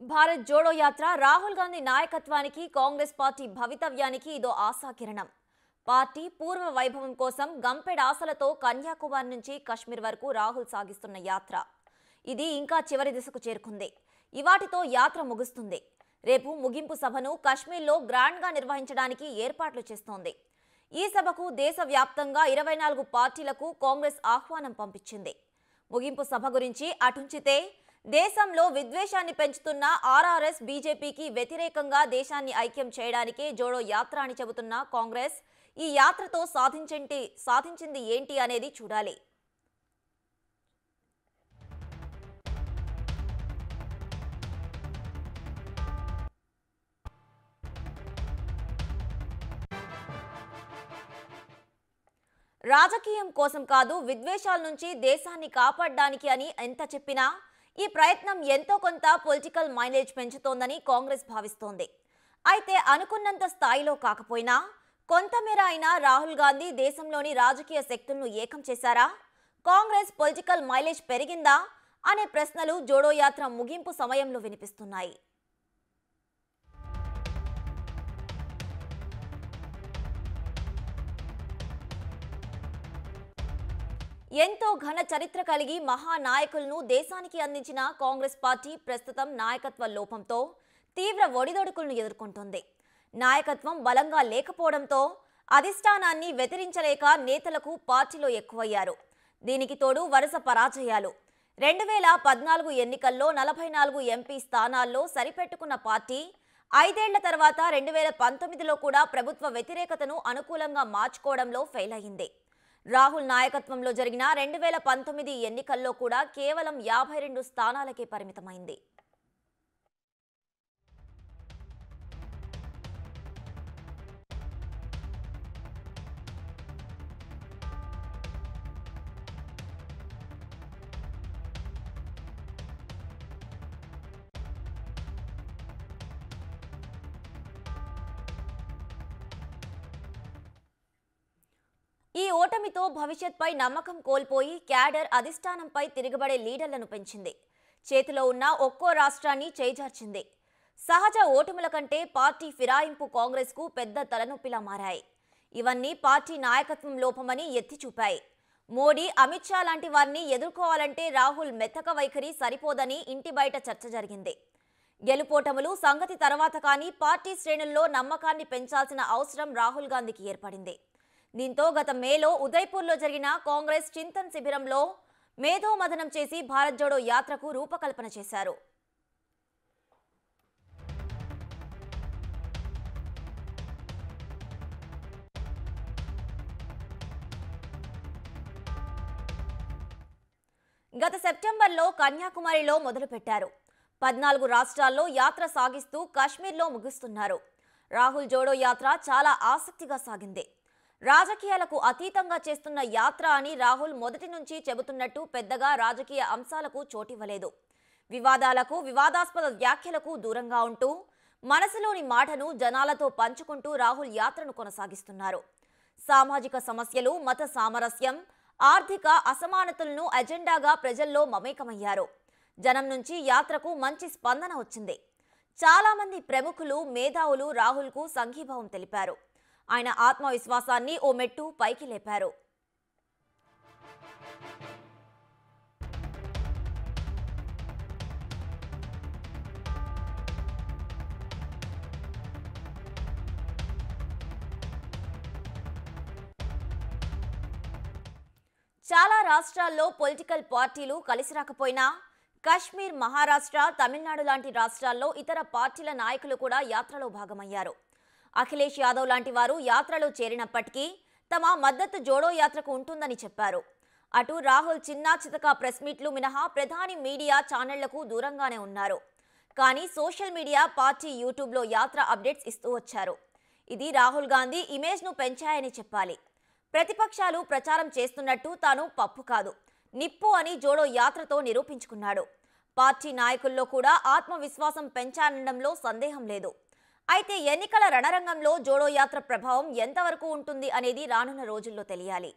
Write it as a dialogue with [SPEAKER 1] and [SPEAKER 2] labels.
[SPEAKER 1] భారత్ జోడో యాత్ర రాహుల్ గాంధీ నాయకత్వానికి కాంగ్రెస్ పార్టీ భవితవ్యానికి ఇదో ఆశాకిరణం. పార్టీ పూర్వ వైభవం కోసం గంపెడ ఆశలతో కన్యాకుమారి నుంచి కశ్మీర్ వరకు రాహుల్ సాగిస్తున్న యాత్ర ఇది ఇంకా చివరి దశకు చేరుకుంది. ఇవాటితో యాత్ర ముగుస్తుంది. రేపు ముగింపు సభను కశ్మీర్లో గ్రాండ్గా నిర్వహించడానికి ఏర్పాట్లు చేస్తోంది. ఈ సభకు దేశవ్యాప్తంగా 24 పార్టీలకు కాంగ్రెస్ ఆహ్వానం పంపించింది. ముగింపు సభ గురించి అటుంచితే దేశంలో విద్వేషాన్ని పెంచుతున్న ఆర్ఆర్ఎస్ బీజేపీకి వ్యతిరేకంగా దేశాన్ని ఐక్యం చేయడానికే జోడో యాత్ర అని చెబుతున్న కాంగ్రెస్ ఈ యాత్రతో సాధించింది ఏంటి అనేది చూడాలి. రాజకీయం కోసం కాదు, విద్వేషాల నుంచి దేశాన్ని కాపాడడానికి అని ఎంత చెప్పినా ఈ ప్రయత్నం ఎంతో కొంత పొలిటికల్ మైలేజ్ పెంచుతోందని కాంగ్రెస్ భావిస్తోంది. అయితే అనుకున్నంత స్థాయిలో కాకపోయినా కొంతమేర అయినా రాహుల్ గాంధీ దేశంలోని రాజకీయ శక్తులను ఏకం చేశారా, కాంగ్రెస్ పొలిటికల్ మైలేజ్ పెరిగిందా అనే ప్రశ్నలు జోడో యాత్ర ముగింపు సమయంలో వినిపిస్తున్నాయి. ఎంతో ఘన చరిత్ర కలిగి మహానాయకులను దేశానికి అందించిన కాంగ్రెస్ పార్టీ ప్రస్తుతం నాయకత్వ లోపంతో తీవ్ర ఒడిదొడుకులను ఎదుర్కొంటోంది. నాయకత్వం బలంగా లేకపోవడంతో అధిష్టానాన్ని వ్యతిరించలేక నేతలకు పార్టీలో ఎక్కువయ్యారు. దీనికి తోడు వరుస పరాజయాలు. 2014 ఎన్నికల్లో 44 ఎంపీ స్థానాల్లో సరిపెట్టుకున్న పార్టీ 5 ఏళ్ల తర్వాత 2019లో కూడా ప్రభుత్వ వ్యతిరేకతను అనుకూలంగా మార్చుకోవడంలో ఫెయిల్ అయింది. రాహుల్ నాయకత్వంలో జరిగిన 2019 ఎన్నికల్లో కూడా కేవలం 52 స్థానాలకే పరిమితమైంది. ఈ ఓటమితో భవిష్యత్పై నమ్మకం కోల్పోయి క్యాడర్ అధిష్టానంపై తిరగబడే లీడర్లను పెంచింది. చేతిలో ఉన్న ఒక్కో రాష్ట్రాన్ని చేజార్చింది. సహజ ఓటముల కంటే పార్టీ ఫిరాయింపు కాంగ్రెస్కు పెద్ద తలనొప్పిలా మారాయి. ఇవన్నీ పార్టీ నాయకత్వం లోపమని ఎత్తి చూపాయి. మోడీ, అమిత్ షా లాంటి వారిని ఎదుర్కోవాలంటే రాహుల్ మెత్తక వైఖరి సరిపోదని ఇంటి బయట చర్చ జరిగింది. గెలుపోటములు సంగతి తర్వాత కానీ పార్టీ శ్రేణుల్లో నమ్మకాన్ని పెంచాల్సిన అవసరం రాహుల్ గాంధీకి ఏర్పడింది. దీంతో గత మేలో ఉదయ్పూర్లో జరిగిన కాంగ్రెస్ చింతన్ శిబిరంలో మేధోమథనం చేసి భారత్ జోడో యాత్రకు రూపకల్పన చేశారు. గత సెప్టెంబర్లో కన్యాకుమారిలో మొదలుపెట్టారు. 14 రాష్ట్రాల్లో యాత్ర సాగిస్తూ కాశ్మీర్లో ముగిస్తున్నారు. రాహుల్ జోడో యాత్ర చాలా ఆసక్తిగా సాగింది. రాజకీయాలకు అతీతంగా చేస్తున్న యాత్ర అని రాహుల్ మొదటి నుంచి చెబుతున్నట్టు పెద్దగా రాజకీయ అంశాలకు చోటివ్వలేదు. వివాదాలకు, వివాదాస్పద వ్యాఖ్యలకు దూరంగా ఉంటూ మనసులోని మాటను జనాలతో పంచుకుంటూ రాహుల్ యాత్రను కొనసాగిస్తున్నారు. సామాజిక సమస్యలు, మత సామరస్యం, ఆర్థిక అసమానతలను ఎజెండాగా ప్రజల్లో మమేకమయ్యారు. జనం నుంచి యాత్రకు మంచి స్పందన వచ్చింది. చాలా మంది ప్రముఖులు, మేధావులు రాహుల్కు సంఘీభావం తెలిపారు. ఆయన ఆత్మవిశ్వాసాన్ని ఓ మెట్టు పైకి లేపారు. చాలా రాష్ట్రాల్లో పొలిటికల్ పార్టీలు కలిసి రాకపోయినా కశ్మీర్, మహారాష్ట్ర, తమిళనాడు లాంటి రాష్ట్రాల్లో ఇతర పార్టీల నాయకులు కూడా యాత్రలో భాగమయ్యారు. అఖిలేష్ యాదవ్ లాంటి వారు యాత్రలో చేరినప్పటికీ తమ మద్దతు జోడో యాత్రకు ఉంటుందని చెప్పారు. అటు రాహుల్ చిన్నా చితకా ప్రెస్ మీట్లు మినహా ప్రధాని మీడియా ఛానళ్లకు దూరంగానే ఉన్నారు. కానీ సోషల్ మీడియా, పార్టీ యూట్యూబ్లో యాత్ర అప్డేట్స్ ఇస్తూ వచ్చారు. ఇది రాహుల్ గాంధీ ఇమేజ్ను పెంచాయని చెప్పాలి. ప్రతిపక్షాలు ప్రచారం చేస్తున్నట్టు తాను పప్పు కాదు, నిప్పు అని జోడో యాత్రతో నిరూపించుకున్నాడు. పార్టీ నాయకుల్లో కూడా ఆత్మవిశ్వాసం పెంచానడంలో సందేహం లేదు. అయితే ఎన్నికల రణరంగంలో జోడో యాత్ర ప్రభావం ఎంతవరకు ఉంటుంది అనేది రానున్న రోజుల్లో తెలియాలి.